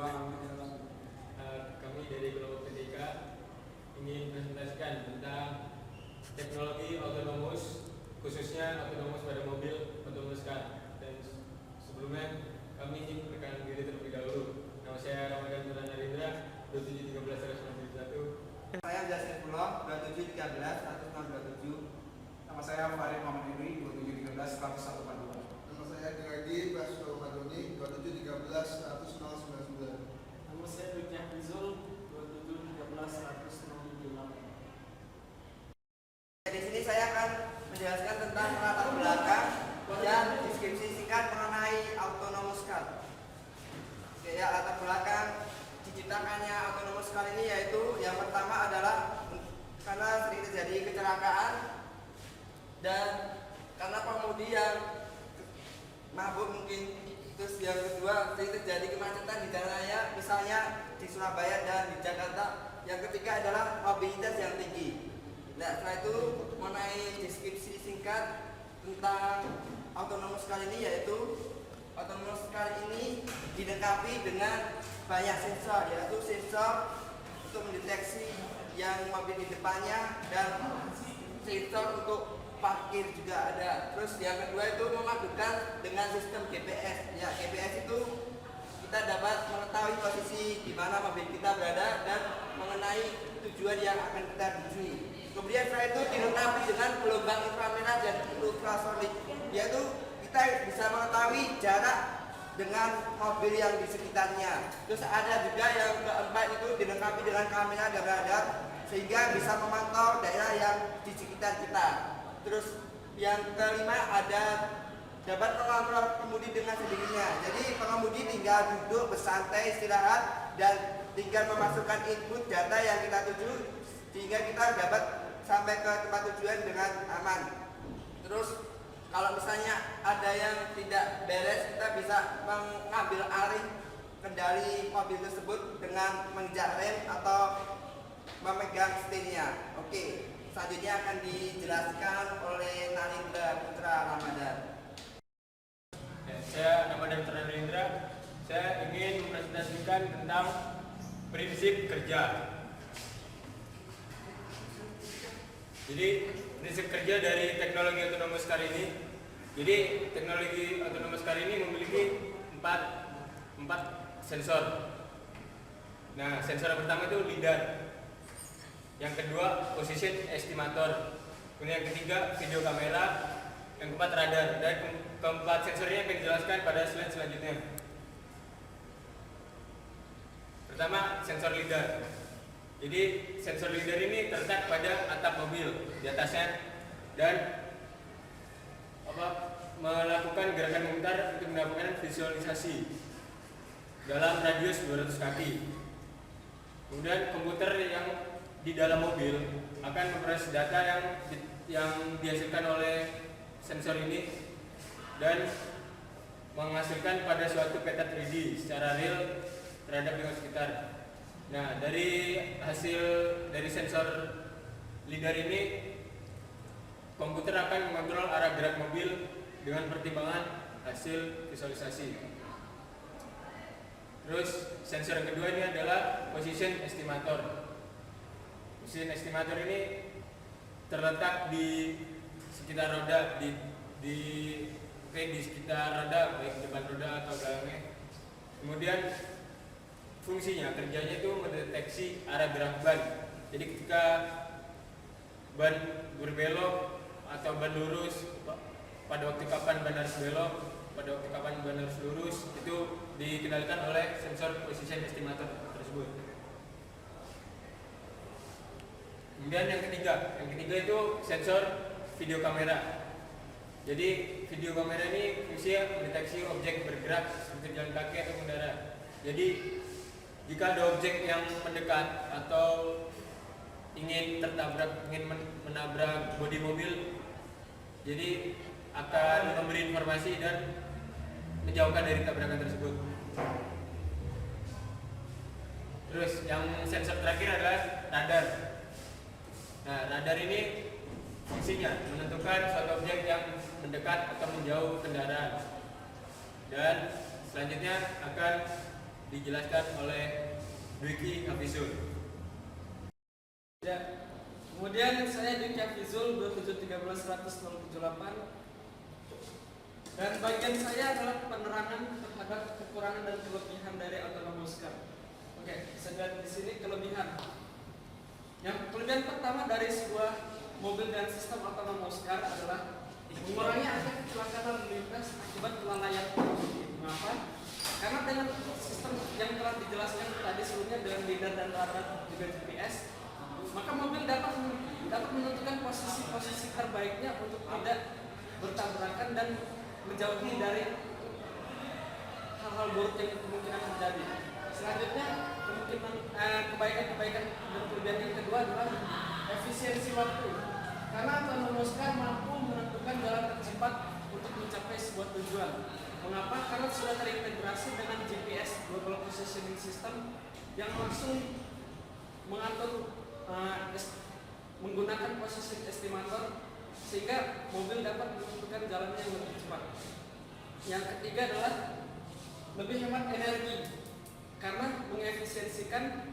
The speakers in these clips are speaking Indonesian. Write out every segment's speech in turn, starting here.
Pertama, kami dari kelompok ketiga ingin presentasikan tentang teknologi autonomous, khususnya autonomous pada mobil autonomous car. Dan sebelumnya kami ingin perkenalkan diri terlebih dahulu. Nama saya Ramadan Turan Narindra, 2713 Saya Jasir Pulau, 2713 Nama saya Farid Muhammad Idri, 2713 142. Nama saya Geragi Basro Madoni, 2713 Nama saya Ruknya Rizul, 2713 Di sini saya akan menjelaskan tentang latar belakang dan deskripsi singkat mengenai autonomous car. Oke, ya, latar belakang diciptakannya autonomous car ini yaitu yang pertama adalah karena sering terjadi kecelakaan dan karena pengemudi yang mabuk mungkin. Terus yang kedua sering terjadi kemacetan di jalan raya, misalnya di Surabaya dan di Jakarta. Yang ketiga adalah mobilitas yang tinggi. Nah, setelah itu mengenai deskripsi singkat tentang autonomous car ini yaitu autonomous car ini dilengkapi dengan banyak sensor, yaitu sensor untuk mendeteksi yang mobil di depannya dan sensor untuk parkir juga ada. Terus yang kedua itu memadukan dengan sistem GPS. Ya, GPS itu kita dapat mengetahui posisi di mana mobil kita berada dan mengenai tujuan yang akan kita tuju. Kemudian setelah itu dilengkapi dengan gelombang inframerah dan ultrasonik, yaitu kita bisa mengetahui jarak dengan mobil yang di sekitarnya. Terus ada juga yang keempat itu dilengkapi dengan kamera dan radar sehingga bisa memantau daerah yang di sekitar kita. Terus yang kelima ada dapat mengontrol pengemudi dengan sendirinya. Jadi pengemudi tinggal duduk bersantai istirahat dan tinggal memasukkan input data yang kita tuju sehingga kita dapat sampai ke tempat tujuan dengan aman. Terus kalau misalnya ada yang tidak beres, kita bisa mengambil alih kendali mobil tersebut dengan menginjak rem atau memegang setirnya. Oke, selanjutnya akan dijelaskan oleh Narindra Putra Ramadan. Saya Ramadan Turan Narindra. Saya ingin mempresentasikan tentang prinsip kerja. Jadi prinsip kerja dari teknologi autonomous car ini. Jadi teknologi autonomous car ini memiliki empat sensor. Nah, sensor pertama itu lidar. Yang kedua position estimator. Kemudian yang ketiga video kamera. Yang keempat radar. Dan keempat sensor ini akan dijelaskan pada slide selanjutnya. Pertama, sensor lidar. Jadi sensor lidar ini terletak pada atap mobil di atasnya dan melakukan gerakan memutar untuk mendapatkan visualisasi dalam radius 200 kaki. Kemudian komputer yang di dalam mobil akan memproses data yang dihasilkan oleh sensor ini dan menghasilkan pada suatu peta 3D secara real terhadap lingkungan sekitar. Nah, dari hasil dari sensor lidar ini, komputer akan mengontrol arah gerak mobil dengan pertimbangan hasil visualisasi. Terus sensor yang kedua ini adalah position estimator. Position estimator ini terletak di sekitar roda, di sekitar roda, baik depan roda atau belakangnya. Kemudian fungsinya, kerjanya itu mendeteksi arah gerak ban. Jadi ketika ban berbelok atau ban lurus, pada waktu kapan ban harus belok, pada waktu kapan ban harus lurus, itu dikendalikan oleh sensor position estimator tersebut. Kemudian yang ketiga itu sensor video kamera. Jadi video kamera ini fungsinya mendeteksi objek bergerak seperti jalan kaki atau mendarat. Jadi jika ada objek yang mendekat atau ingin menabrak bodi mobil, jadi akan memberi informasi dan menjauhkan dari tabrakan tersebut. Terus yang sensor terakhir adalah radar. Nah, radar ini fungsinya menentukan suatu objek yang mendekat atau menjauh kendaraan. Dan selanjutnya akan dijelaskan oleh Dwiki Hafizul. Ya, kemudian saya Dwiki Hafizul 2713-100-078 dan bagian saya adalah penerangan terhadap kekurangan dan kelebihan dari autonomous car. Oke, bisa dilihat di sini kelebihan. Yang kelebihan pertama dari sebuah mobil dan sistem autonomous car adalah mengurangi angka kecelakaan lalu lintas akibat kelalaian pengemudi. Mengapa? Karena dengan sistem yang telah dijelaskan tadi sebelumnya dengan lidar dan radar juga GPS, maka mobil dapat menentukan posisi-posisi terbaiknya untuk tidak bertabrakan dan menjauhi dari hal-hal buruk yang kemungkinan terjadi. Selanjutnya, kebaikan-kebaikan dan kelebihan yang kedua adalah efisiensi waktu. Karena autonomous car mampu menentukan jalan tercepat untuk mencapai sebuah tujuan. Mengapa? Karena sudah terintegrasi dengan GPS Global Positioning System yang langsung mengatur menggunakan posisi estimator sehingga mobil dapat menentukan jalannya yang lebih cepat. Yang ketiga adalah lebih hemat energi karena mengefisiensikan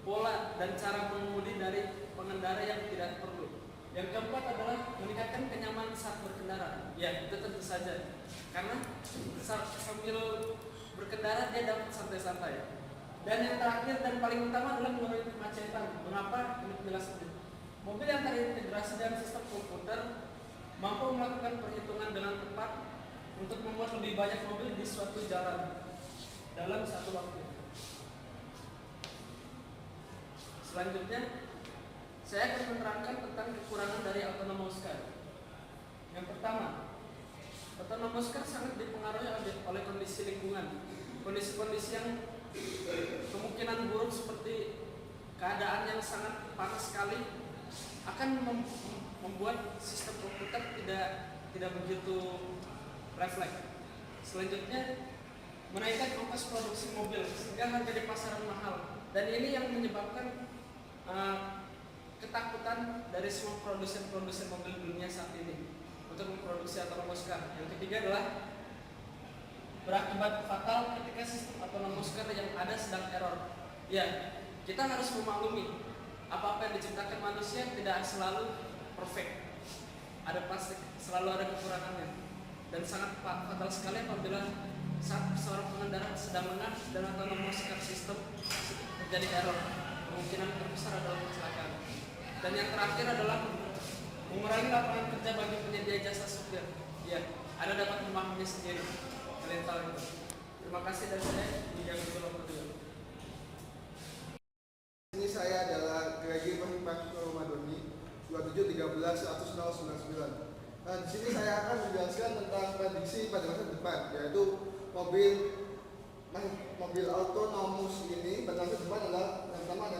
pola dan cara mengemudi dari pengendara yang tidak perlu. Yang keempat adalah meningkatkan kenyamanan saat berkendara. Ya, itu tentu saja. Karena sambil berkendara dia dapat santai-santai. Dan yang terakhir dan paling utama adalah mengurangi kemacetan. Mengapa? Ini penjelasannya. Mobil yang terintegrasi dengan sistem komputer mampu melakukan perhitungan dengan tepat untuk membuat lebih banyak mobil di suatu jalan dalam satu waktu. Selanjutnya, saya akan menerangkan tentang kekurangan dari autonomous car. Yang pertama, autonomous car sangat dipengaruhi oleh kondisi lingkungan. Kondisi-kondisi yang kemungkinan buruk seperti keadaan yang sangat panas sekali akan membuat sistem komputer tidak begitu refleks. Selanjutnya, menaikkan ongkos produksi mobil sehingga harga di pasaran mahal. Dan ini yang menyebabkan ketakutan dari semua produsen mobil dunia saat ini untuk memproduksi autonomous car. Yang ketiga adalah berakibat fatal ketika sistem autonomous car yang ada sedang error. Ya, kita harus memaklumi apa-apa yang diciptakan manusia tidak selalu perfect. Ada pasti selalu ada kekurangannya. Dan sangat fatal sekali apabila saat seorang pengendara sedang menang dan autonomous car system terjadi error. Kemungkinan terbesar adalah kecelakaan. Dan yang terakhir adalah mengurangi lapangan kerja bagi penyedia jasa supir. Ya, Anda dapat memahaminya sendiri. Kalian tahu itu. Terima kasih dan saya dijaga dulu. Ini saya adalah Gregi Mahimbanto Madoni 2713-100-99. Nah, di sini saya akan menjelaskan tentang prediksi pada masa depan, yaitu mobil autonomous ini pada masa depan adalah yang pertama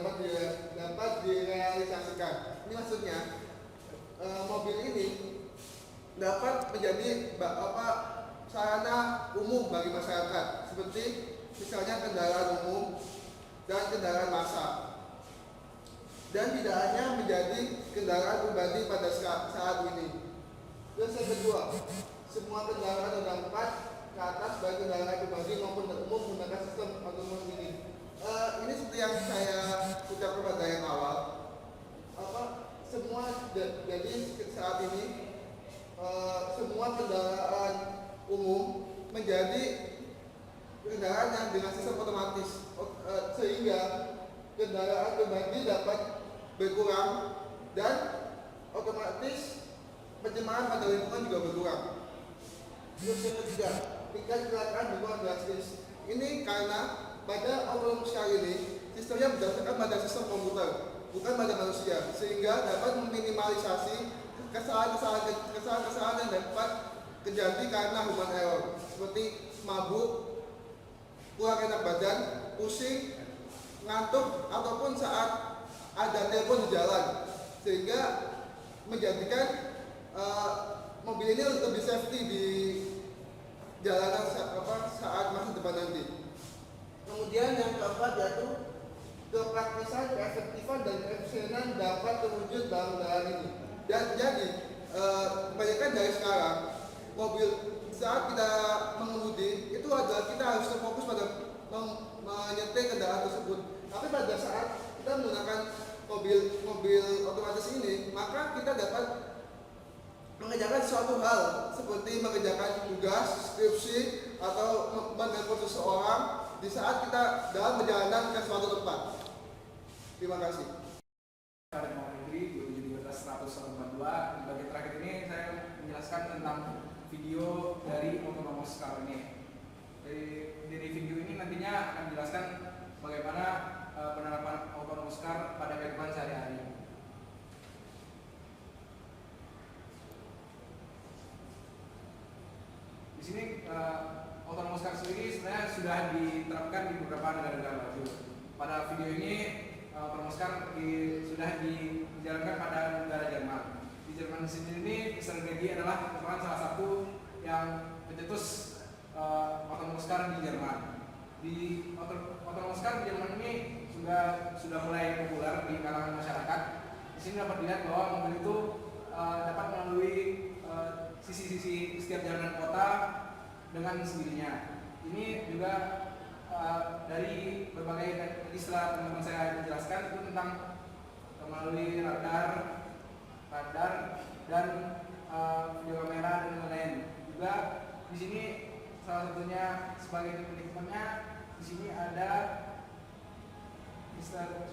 dapat direalisasikan. Ini maksudnya mobil ini dapat menjadi sarana umum bagi masyarakat, seperti misalnya kendaraan umum dan kendaraan massal. Dan tidak hanya menjadi kendaraan pribadi pada saat ini. Terus yang kedua, semua kendaraan roda 4 ke atas baik kendaraan pribadi maupun umum menggunakan sistem otonom ini. Ini seperti yang saya ucapkan pada yang awal. Jadi saat ini semua kendaraan umum menjadi kendaraan yang dengan sistem otomatis, sehingga kendaraan pribadi dapat berkurang dan otomatis pencemaran pada lingkungan juga berkurang. Terus yang ketiga, tingkat kecelakaan berkurang drastis. Ini karena pada autonomous car ini sistemnya berdasarkan pada sistem komputer, bukan pada manusia, sehingga dapat meminimalisasi kesalahan yang dapat terjadi karena human error, seperti mabuk, kurang enak badan, pusing, ngantuk, ataupun saat ada telepon di jalan, sehingga menjadikan mobil ini lebih safety di jalanan saat masa depan nanti. Kemudian yang keempat yaitu kepraktisan, keefektifan dan keefisienan dapat terwujud dalam kendaraan ini. Dan jadi kebanyakan dari sekarang mobil saat kita mengemudi itu adalah kita harus terfokus pada Tapi pada saat kita menggunakan mobil otomatis ini, maka kita dapat mengerjakan suatu hal seperti mengerjakan tugas, skripsi, atau menelpon seseorang di saat kita dalam perjalanan ke suatu tempat. Terima kasih. Karet Muhammad Negeri 2013-142. Di bagian terakhir ini saya menjelaskan tentang video dari autonomous car ini. Dari video ini nantinya akan dijelaskan bagaimana penerapan autonomous car pada kehidupan sehari-hari. Di sini autonomous car sendiri sebenarnya sudah diterapkan di beberapa negara-negara maju. Pada video ini autonomous car sudah dijalankan pada negara Jerman. Di Jerman sendiri ini strategi adalah merupakan salah satu yang pencetus autonomous car di Jerman. Di autonomous car di Jerman ini sudah mulai populer di kalangan masyarakat. Di sini dapat dilihat bahwa mobil itu dapat melalui sisi-sisi setiap jalanan kota dengan sendirinya. Ini juga dari berbagai istilah teman-teman saya menjelaskan itu tentang melalui radar dan video kamera dan lain-lain. Juga di sini salah satunya sebagai penikmatnya di sini ada istilah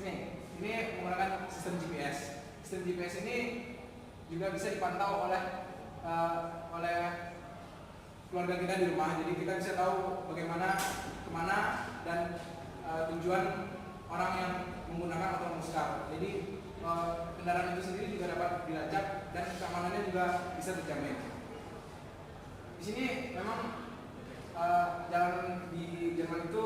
ini menggunakan sistem GPS. Sistem GPS ini juga bisa dipantau oleh keluarga kita di rumah. Jadi kita bisa tahu bagaimana kemana dan tujuan orang yang menggunakan autonomous car. Jadi kendaraan itu sendiri juga dapat dilacak dan keamanannya juga bisa terjamin. Di sini memang jalan di Jerman itu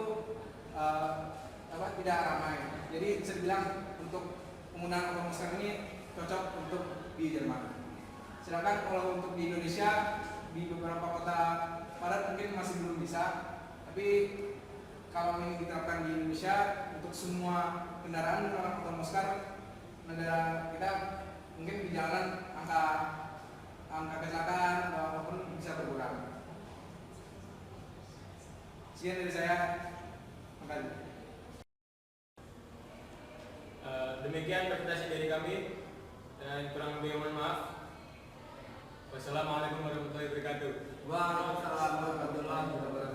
tidak ramai. Jadi bisa dibilang untuk penggunaan autonomous car ini cocok untuk di Jerman. Sedangkan kalau untuk di Indonesia di beberapa kota padat mungkin masih belum bisa. Tapi kalau ini diterapkan di Indonesia untuk semua kendaraan menggunakan autonomous car, negara kita mungkin di jalan angka kecelakaan atau apapun bisa berkurang. Sekian dari saya. Terima kasih. Demikian presentasi dari kami dan kurang lebih mohon maaf. Wassalamualaikum warahmatullahi wabarakatuh. Waalaikumsalam warahmatullahi wabarakatuh.